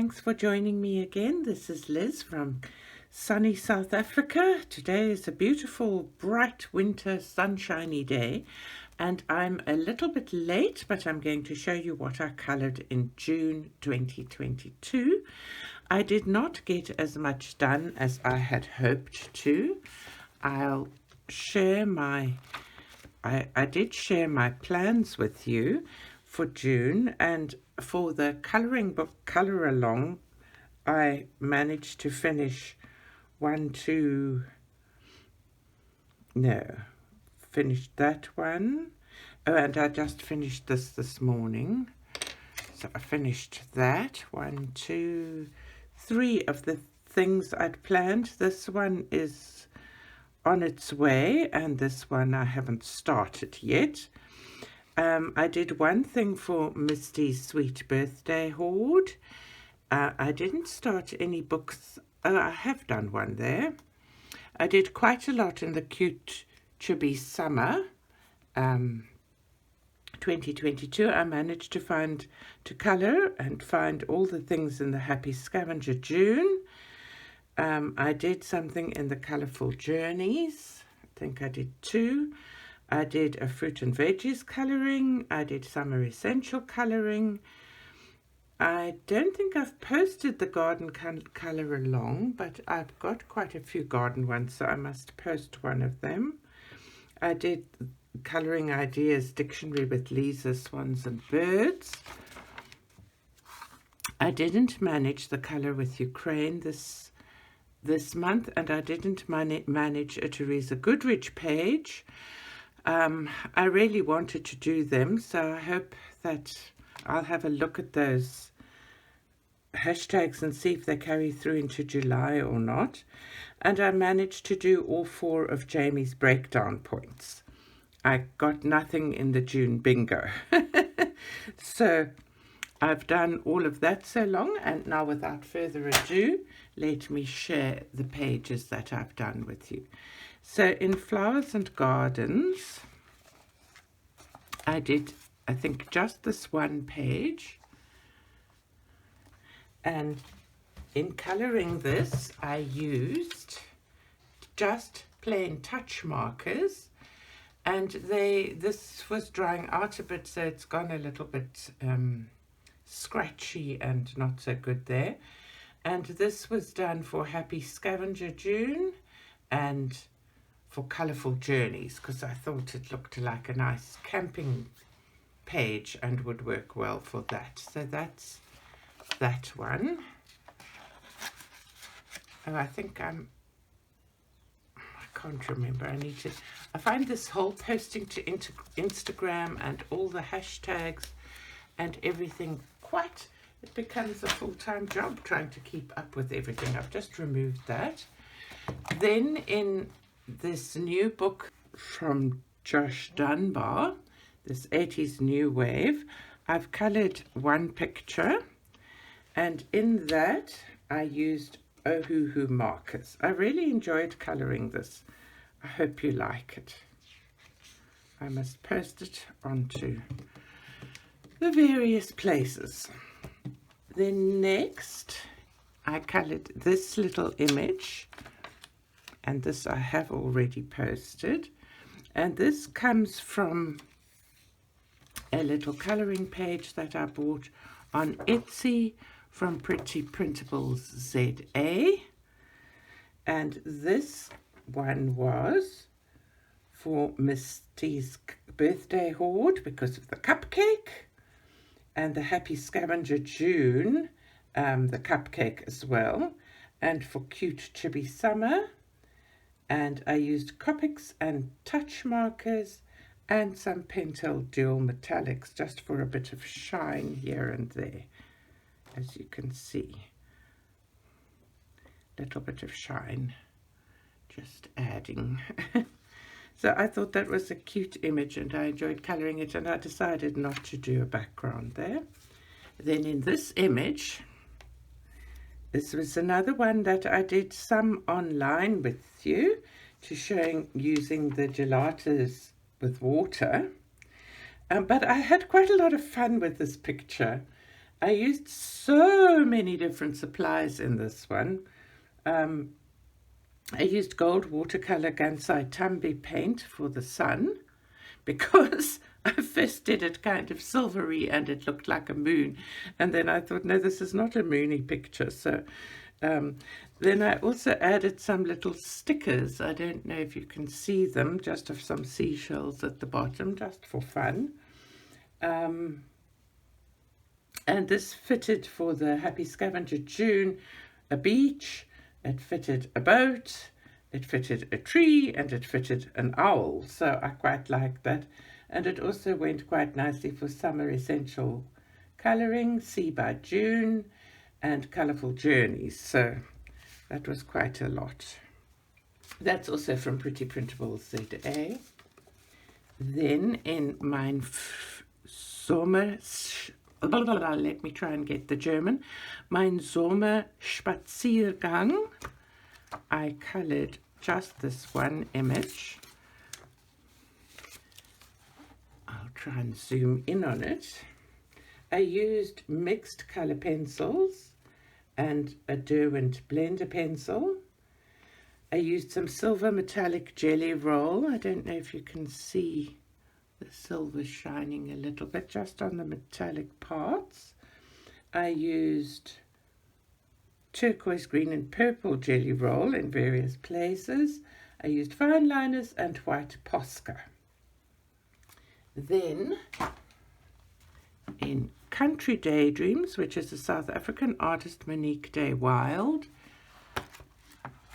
thanks for joining me again. This is Liz from sunny South Africa. Today is a beautiful, bright winter, sunshiny day, and I'm a little bit late, but I'm going to show you what I coloured in June 2022. I did not get as much done as I had hoped to. I'll share I did share my plans with you for June, and for the colouring book Colour Along, I managed to finish finished that one. Oh, and I just finished this morning. So I finished that. 1, 2, 3 of the things I'd planned. This one is on its way, and this one I haven't started yet. I did one thing for Misty's sweet birthday hoard. I didn't start any books. Oh, I have done one there. I did quite a lot in the cute Chibi summer 2022. I managed to colour and find all the things in the Happy Scavenger June. I did something in the Colourful Journeys. I think I did 2. I did a fruit and veggies colouring. I did summer essential colouring. I don't think I've posted the garden colour along, but I've got quite a few garden ones, so I must post one of them. I did Colouring Ideas Dictionary with Lisa, Swans and Birds. I didn't manage the Colour with Ukraine this month, and I didn't manage a Teresa Goodrich page. I really wanted to do them, so I hope that I'll have a look at those hashtags and see if they carry through into July or not. And I managed to do all 4 of Jamie's breakdown points. I got nothing in the June bingo. So I've done all of that so long, and now without further ado, let me share the pages that I've done with you. So in Flowers and Gardens, I did, I think, just this one page. And in colouring this, I used just plain touch markers. And this was drying out a bit, so it's gone a little bit scratchy and not so good there. And this was done for Happy Scavenger June and for Colourful Journeys, because I thought it looked like a nice camping page and would work well for that. So that's that one. Oh, I can't remember. I find this whole posting to Instagram and all the hashtags and everything it becomes a full-time job trying to keep up with everything. I've just removed that. Then in this new book from Josh Dunbar, this 80s New Wave, I've coloured one picture, and in that I used Ohuhu markers. I really enjoyed colouring this. I hope you like it. I must post it onto the various places. Then next I coloured this little image, and this I have already posted, and this comes from a little colouring page that I bought on Etsy from Pretty Printables ZA, and this one was for Misty's birthday hoard because of the cupcake, and the Happy Scavenger June, the cupcake as well, and for Cute Chibi Summer. And I used Copics and touch markers and some Pentel Dual Metallics just for a bit of shine here and there, as you can see. Little bit of shine, just adding. So I thought that was a cute image, and I enjoyed colouring it, and I decided not to do a background there. Then in this image, this was another one that I did some online with you to showing using the gelatos with water. But I had quite a lot of fun with this picture. I used so many different supplies in this one. I used gold watercolor Gansai Tambi paint for the sun because I first did it kind of silvery and it looked like a moon, and then I thought, no, this is not a moony picture. So then I also added some little stickers. I don't know if you can see them, just of some seashells at the bottom, just for fun. And this fitted for the Happy Scavenger June, a beach, it fitted a boat, it fitted a tree, and it fitted an owl. So I quite like that. And it also went quite nicely for summer essential colouring, Sea by June, and Colourful Journeys. So that was quite a lot. That's also from Pretty Printables ZA. Then in mein Sommer, let me try and get the German, mein Sommer Spaziergang, I coloured just this one image. I'll try and zoom in on it. I used mixed colour pencils and a Derwent blender pencil. I used some silver metallic jelly roll. I don't know if you can see the silver shining a little bit just on the metallic parts. I used turquoise, green and purple jelly roll in various places. I used fine liners and white Posca. Then in Country Daydreams, which is a South African artist, Monique Day Wild,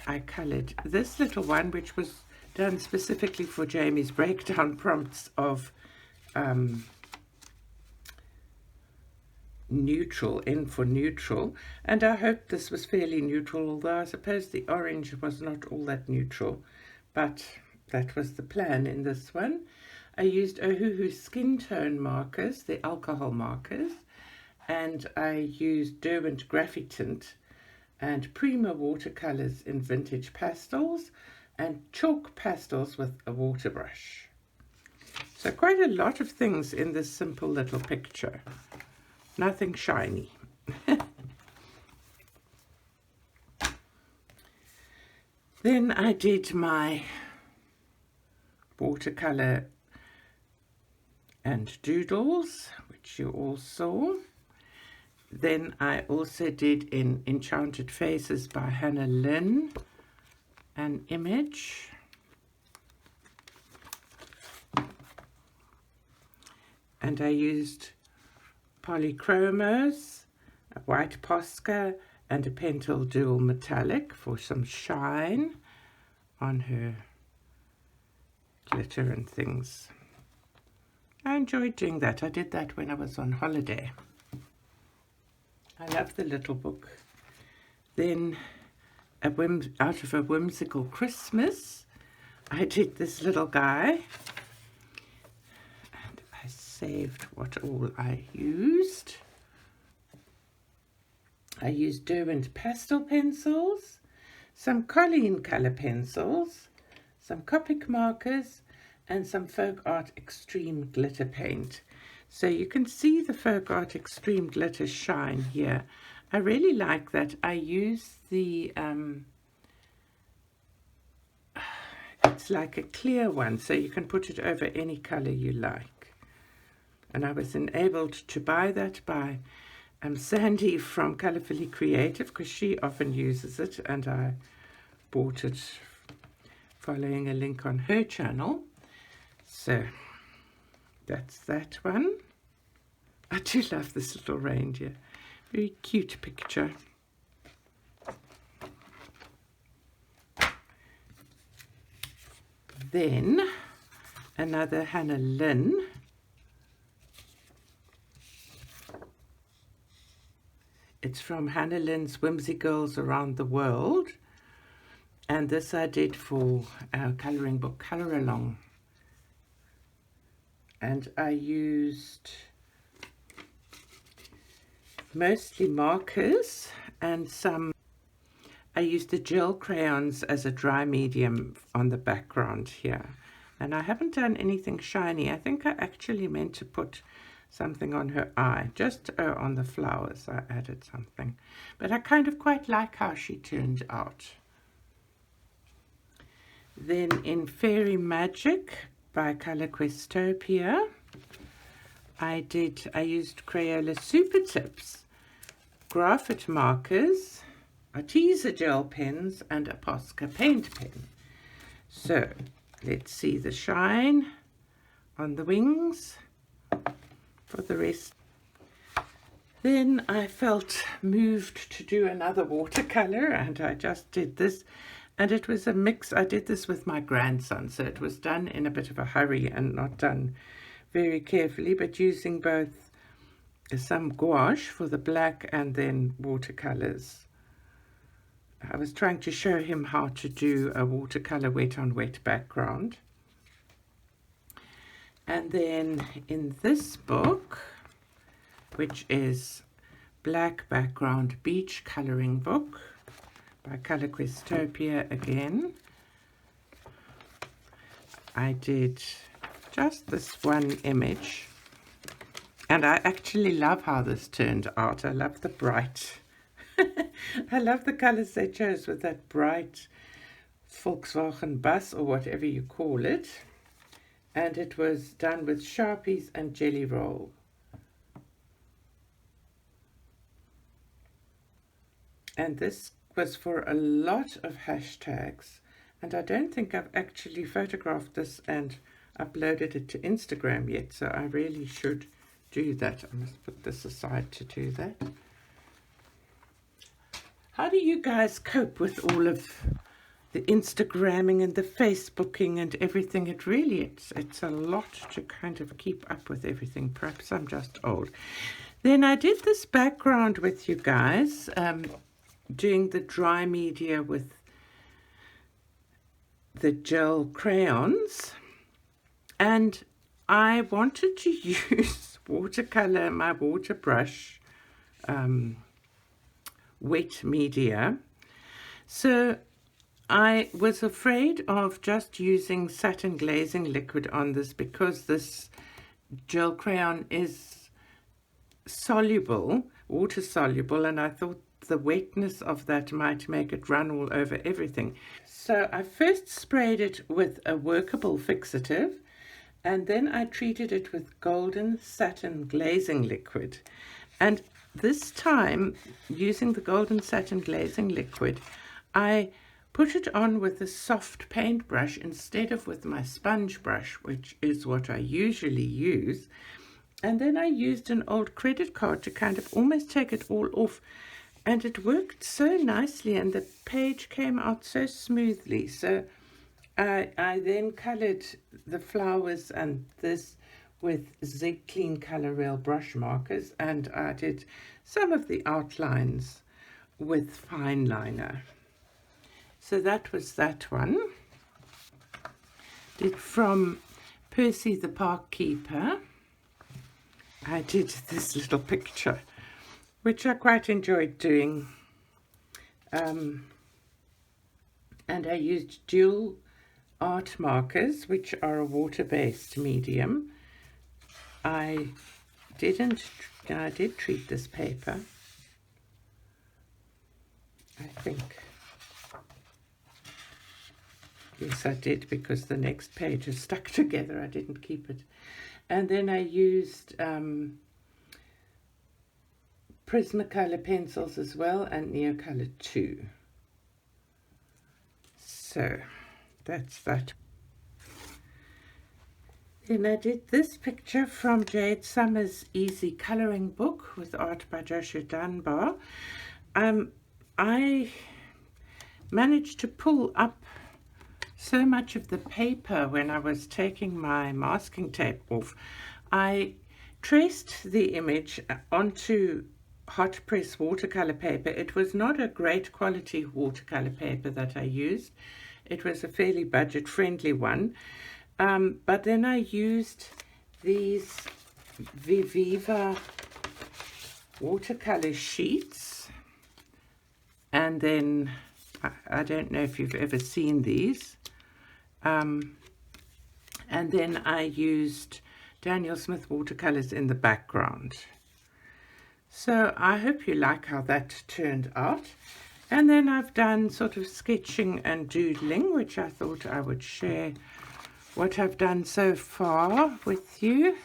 I coloured this little one, which was done specifically for Jamie's breakdown prompts of neutral, in for neutral, and I hope this was fairly neutral, although I suppose the orange was not all that neutral, but that was the plan in this one. I used Ohuhu skin tone markers, the alcohol markers, and I used Derwent Graphitint and Prima watercolors in vintage pastels and chalk pastels with a water brush. So quite a lot of things in this simple little picture. Nothing shiny. Then I did my watercolor and doodles, which you all saw. Then I also did in Enchanted Faces by Hannah Lynn an image. And I used polychromos, a white Posca and a Pentel Dual Metallic for some shine on her glitter and things. I enjoyed doing that. I did that when I was on holiday. I love the little book. Then out of a Whimsical Christmas, I did this little guy. And I saved what all I used. I used Derwent pastel pencils, some Colleen colour pencils, some Copic markers, and some Folk Art Extreme glitter paint. So you can see the Folk Art Extreme glitter shine here. I really like that. I use the, it's like a clear one, so you can put it over any colour you like. And I was enabled to buy that by Sandy from Colourfully Creative, because she often uses it, and I bought it following a link on her channel. So that's that one. I do love this little reindeer. Very cute picture. Then another Hannah Lynn. It's from Hannah Lynn's Whimsy Girls Around the World. And this I did for our colouring book, Colour Along. And I used mostly markers and I used the gel crayons as a dry medium on the background here. And I haven't done anything shiny. I think I actually meant to put something on her eye. Just on the flowers I added something. But I kind of quite like how she turned out. Then in Fairy Magic by Color Questopia, I used Crayola Super Tips, graphite markers, Arteza gel pens, and a Posca paint pen. So let's see the shine on the wings for the rest. Then I felt moved to do another watercolor, and I just did this, and it was a mix. I did this with my grandson, so it was done in a bit of a hurry and not done very carefully, but using both some gouache for the black and then watercolors. I was trying to show him how to do a watercolor wet on wet background. And then in this book, which is Black Background Beach Coloring Book by Color Questopia again, I did just this one image, and I actually love how this turned out. I love the bright I love the colors they chose with that bright Volkswagen bus, or whatever you call it, and it was done with Sharpies and Jelly Roll. And this was for a lot of hashtags, and I don't think I've actually photographed this and uploaded it to Instagram yet, so I really should do that. I must put this aside to do that. How do you guys cope with all of the Instagramming and the Facebooking and everything? It's a lot to kind of keep up with everything. Perhaps I'm just old. Then I did this background with you guys, doing the dry media with the gel crayons, and I wanted to use watercolor, my water brush, wet media. So I was afraid of just using satin glazing liquid on this, because this gel crayon is soluble, water soluble, and I thought the wetness of that might make it run all over everything. So I first sprayed it with a workable fixative, and then I treated it with golden satin glazing liquid. And this time, using the golden satin glazing liquid, I put it on with a soft paintbrush instead of with my sponge brush, which is what I usually use. And then I used an old credit card to kind of almost take it all off. And it worked so nicely, and the page came out so smoothly. So I then colored the flowers and this with Zig Clean Color Rail brush markers, and I did some of the outlines with fine liner. So that was that one. Did from Percy the Park Keeper, I did this little picture, which I quite enjoyed doing. And I used dual art markers, which are a water-based medium. I did treat this paper, I think. Yes, I did, because the next page is stuck together. I didn't keep it. And then I used Prismacolor pencils as well, and Neocolor 2. So that's that. Then I did this picture from Jade Summers' Easy Colouring Book with art by Joshua Dunbar. I managed to pull up so much of the paper when I was taking my masking tape off. I traced the image onto hot press watercolor paper. It was not a great quality watercolor paper that I used. It was a fairly budget friendly one. But then I used these Viviva watercolor sheets, and then I don't know if you've ever seen these, and then I used Daniel Smith watercolors in the background. So I hope you like how that turned out. And then I've done sort of sketching and doodling, which I thought I would share what I've done so far with you.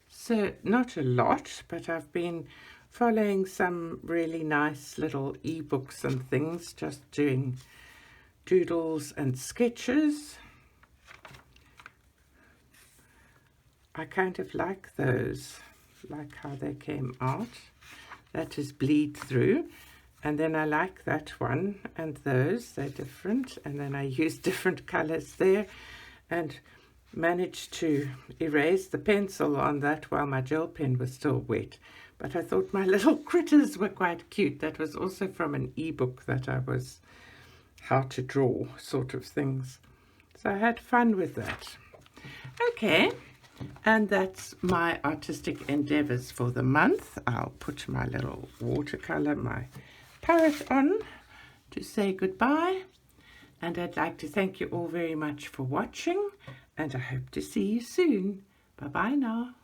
So not a lot, but I've been following some really nice little ebooks and things, just doing doodles and sketches. I kind of like those, like how they came out. That is bleed through. And then I like that one and those, they're different. And then I use different colors there and managed to erase the pencil on that while my gel pen was still wet. But I thought my little critters were quite cute. That was also from an ebook that I was, how to draw sort of things. So I had fun with that. Okay, and that's my artistic endeavors for the month. I'll put my little watercolor, my parrot on to say goodbye, and I'd like to thank you all very much for watching, and I hope to see you soon. Bye bye now.